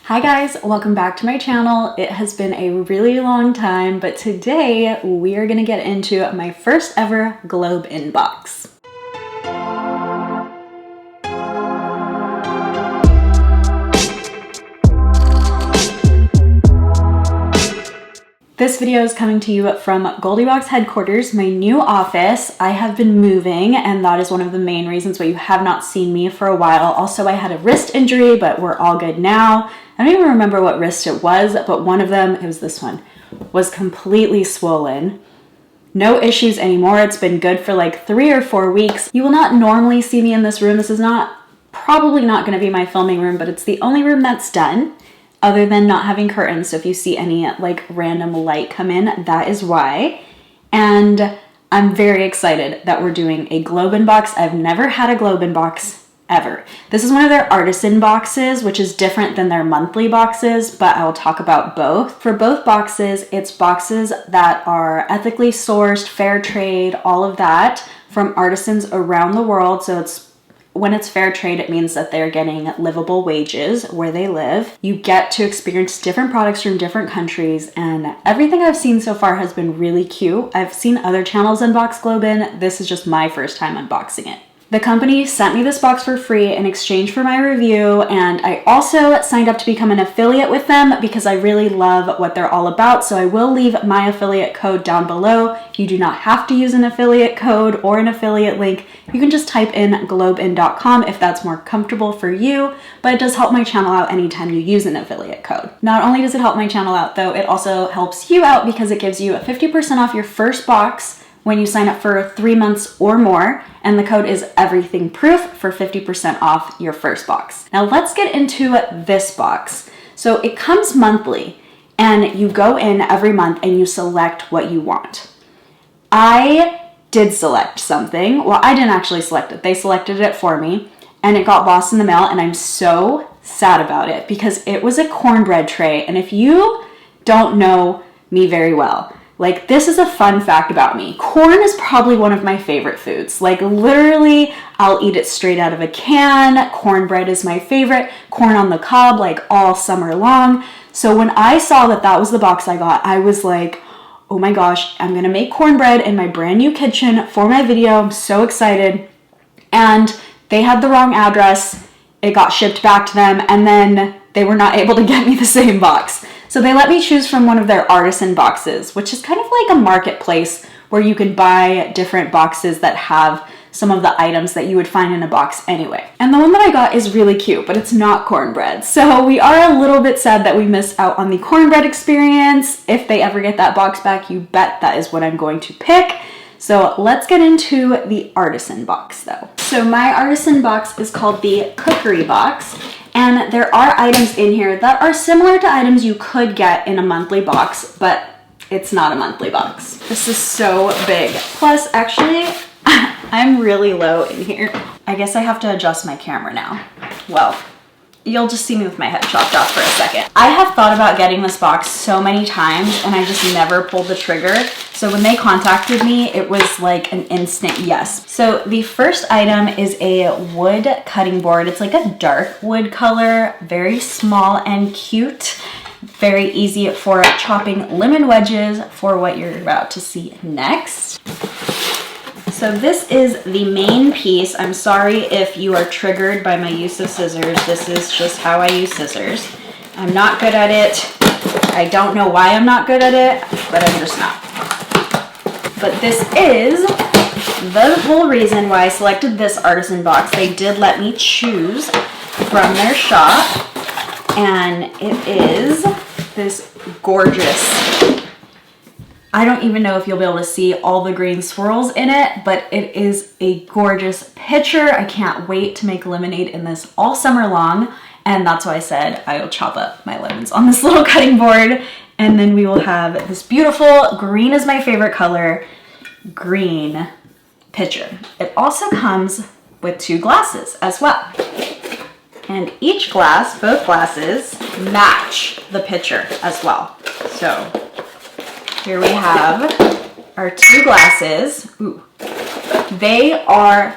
Hi guys, welcome back to my channel. It has been a really long time, but today we are gonna get into my first ever GlobeIn box. This video is coming to you from Goldie Box headquarters, my new office. I have been moving, and that is one of the main reasons why you have not seen me for a while. Also, I had a wrist injury, but we're all good now. I don't even remember what wrist it was, but one of them, it was this one, was completely swollen. No issues anymore. It's been good for like 3 or 4 weeks. You will not normally see me in this room. This is probably not gonna be my filming room, but it's the only room that's done, other than not having curtains. So if you see any like random light come in, that is why. And I'm very excited that we're doing a GlobeIn box. I've never had a GlobeIn box ever. This is one of their artisan boxes, which is different than their monthly boxes, but I will talk about both. For both boxes, it's boxes that are ethically sourced, fair trade, all of that from artisans around the world. So when it's fair trade, it means that they're getting livable wages where they live. You get to experience different products from different countries, and everything I've seen so far has been really cute. I've seen other channels unbox GlobeIn. This is just my first time unboxing it. The company sent me this box for free in exchange for my review, and I also signed up to become an affiliate with them because I really love what they're all about. So I will leave my affiliate code down below. You do not have to use an affiliate code or an affiliate link. You can just type in globein.com if that's more comfortable for you, but it does help my channel out anytime you use an affiliate code. Not only does it help my channel out though, it also helps you out because it gives you 50% off your first box when you sign up for 3 months or more, and the code is EverythingProof for 50% off your first box. Now let's get into this box. So it comes monthly, and you go in every month and you select what you want. I did select something. Well, I didn't actually select it. They selected it for me, and it got lost in the mail, and I'm so sad about it because it was a cornbread tray, and if you don't know me very well, like, this is a fun fact about me. Corn is probably one of my favorite foods. Like, literally, I'll eat it straight out of a can. Cornbread is my favorite. Corn on the cob, like, all summer long. So when I saw that that was the box I got, I was like, oh my gosh, I'm gonna make cornbread in my brand new kitchen for my video. I'm so excited. And they had the wrong address. It got shipped back to them, and then they were not able to get me the same box. So they let me choose from one of their artisan boxes, which is kind of like a marketplace where you can buy different boxes that have some of the items that you would find in a box anyway. And the one that I got is really cute, but it's not cornbread. So we are a little bit sad that we missed out on the cornbread experience. If they ever get that box back, you bet that is what I'm going to pick. So let's get into the artisan box though. So my artisan box is called the cookery box. And there are items in here that are similar to items you could get in a monthly box, but it's not a monthly box. This is so big. Plus, actually, I'm really low in here. I guess I have to adjust my camera now. Well, you'll just see me with my head chopped off for a second. I have thought about getting this box so many times, and I just never pulled the trigger. So when they contacted me, it was like an instant yes. So the first item is a wood cutting board. It's like a dark wood color, very small and cute. Very easy for chopping lemon wedges for what you're about to see next. So this is the main piece. I'm sorry if you are triggered by my use of scissors. This is just how I use scissors. I'm not good at it. I don't know why I'm not good at it, but I'm just not. But this is the whole reason why I selected this artisan box. They did let me choose from their shop, and it is this gorgeous, I don't even know if you'll be able to see all the green swirls in it, but it is a gorgeous pitcher. I can't wait to make lemonade in this all summer long, and that's why I said I will chop up my lemons on this little cutting board, and then we will have this beautiful, green is my favorite color, green pitcher. It also comes with 2 glasses as well. And each glass, both glasses, match the pitcher as well. So here we have our 2 glasses. Ooh. They are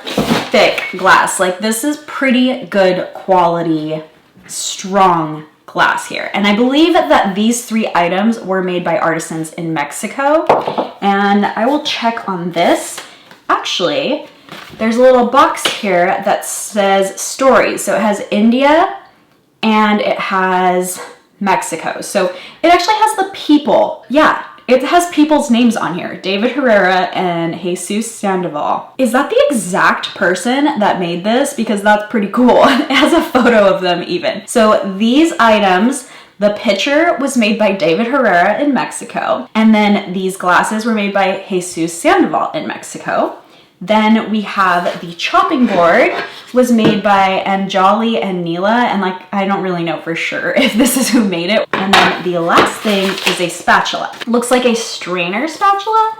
thick glass. Like, this is pretty good quality, strong glass here. And I believe that these 3 items were made by artisans in Mexico. And I will check on this. Actually, there's a little box here that says stories. So it has India and it has Mexico. So it actually has the people. Yeah, it has people's names on here. David Herrera and Jesus Sandoval. Is that the exact person that made this? Because that's pretty cool. It has a photo of them even. So these items, the pitcher was made by David Herrera in Mexico. And then these glasses were made by Jesus Sandoval in Mexico. Then we have the chopping board was made by Anjali and Neela, and like, I don't really know for sure if this is who made it. And then the last thing is a spatula. Looks like a strainer spatula.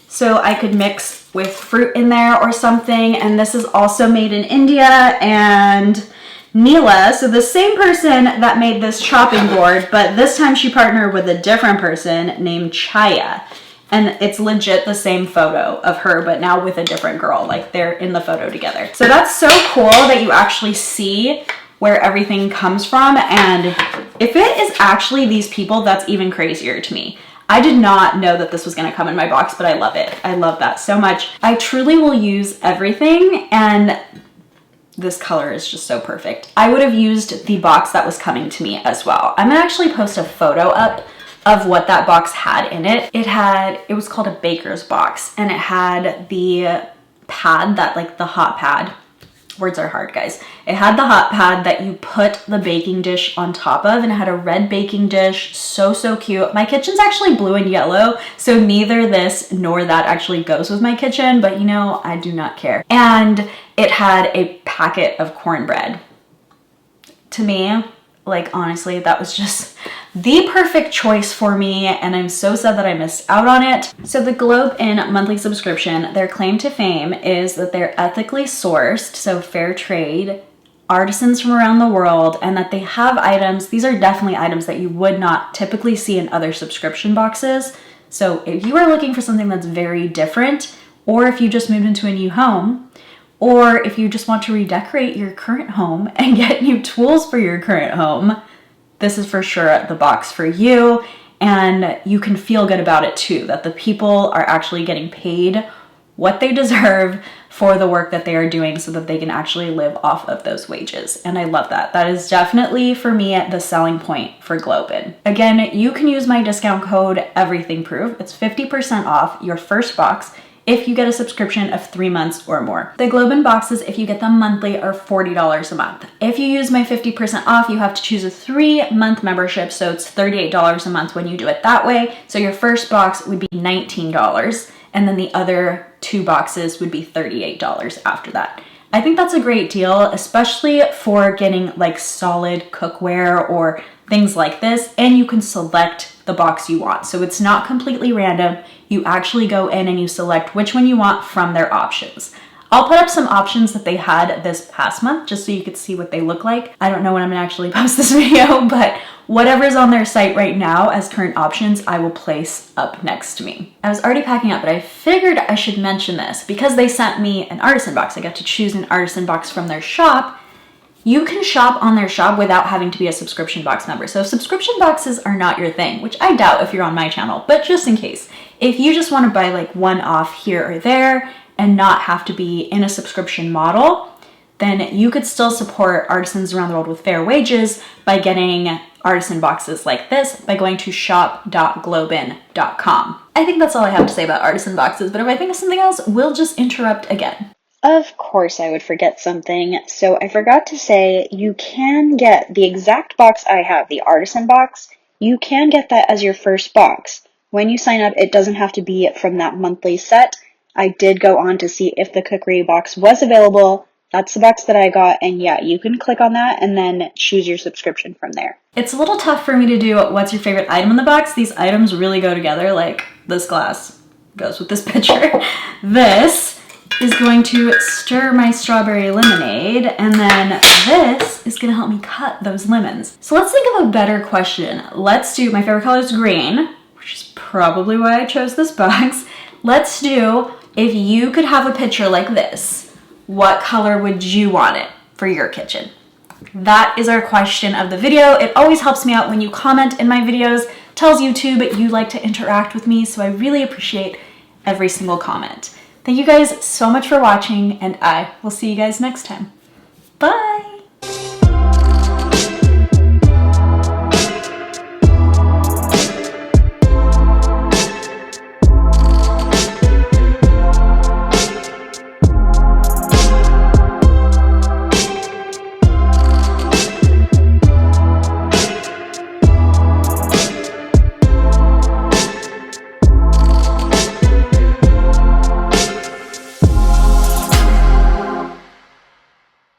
So I could mix with fruit in there or something. And this is also made in India and Neela, so the same person that made this chopping board, but this time she partnered with a different person named Chaya. And it's legit the same photo of her, but now with a different girl. Like, they're in the photo together. So that's so cool that you actually see where everything comes from. And if it is actually these people, that's even crazier to me. I did not know that this was gonna come in my box, but I love it. I love that so much. I truly will use everything, and this color is just so perfect. I would have used the box that was coming to me as well. I'm gonna actually post a photo up of what that box had in it. It was called a baker's box, and it had the pad that, like the hot pad, words are hard guys. It had the hot pad that you put the baking dish on top of, and it had a red baking dish. So cute. My kitchen's actually blue and yellow, so neither this nor that actually goes with my kitchen, but you know, I do not care. And it had a packet of cornbread. To me, like, honestly, that was just the perfect choice for me, and I'm so sad that I missed out on it. So the GlobeIn monthly subscription, their claim to fame is that they're ethically sourced, so fair trade, artisans from around the world, and that they have items. These are definitely items that you would not typically see in other subscription boxes. So if you are looking for something that's very different, or if you just moved into a new home, or if you just want to redecorate your current home and get new tools for your current home, this is for sure the box for you. And you can feel good about it too, that the people are actually getting paid what they deserve for the work that they are doing so that they can actually live off of those wages. And I love that. That is definitely, for me, the selling point for GlobeIn. Again, you can use my discount code EverythingProof. It's 50% off your first box if you get a subscription of 3 months or more. The GlobeIn boxes, if you get them monthly, are $40 a month. If you use my 50% off, you have to choose a 3-month membership, so it's $38 a month when you do it that way. So your first box would be $19, and then the other 2 boxes would be $38 after that. I think that's a great deal, especially for getting like solid cookware or things like this, and you can select the box you want. So it's not completely random. You actually go in and you select which one you want from their options. I'll put up some options that they had this past month just so you could see what they look like. I don't know when I'm gonna actually post this video, but whatever's on their site right now as current options, I will place up next to me. I was already packing up, but I figured I should mention this because they sent me an artisan box. I got to choose an artisan box from their shop. You can shop on their shop without having to be a subscription box member. So if subscription boxes are not your thing, which I doubt if you're on my channel, but just in case, if you just want to buy like one off here or there and not have to be in a subscription model, then you could still support artisans around the world with fair wages by getting artisan boxes like this by going to shop.globein.com. I think that's all I have to say about artisan boxes, but if I think of something else, we'll just interrupt again. Of course I would forget something, so I forgot to say you can get the exact box I have, the artisan box. You can get that as your first box. When you sign up, it doesn't have to be from that monthly set. I did go on to see if the cookery box was available. That's the box that I got, and yeah, you can click on that and then choose your subscription from there. It's a little tough for me to do what's your favorite item in the box. These items really go together, like this glass goes with this picture. This is going to stir my strawberry lemonade, and then this is gonna help me cut those lemons. So let's think of a better question. Let's do, my favorite color is green, which is probably why I chose this box. Let's do, if you could have a picture like this, what color would you want it for your kitchen? that is our question of the video. It always helps me out when you comment in my videos, tells YouTube you like to interact with me, so I really appreciate every single comment. Thank you guys so much for watching, and I will see you guys next time. Bye!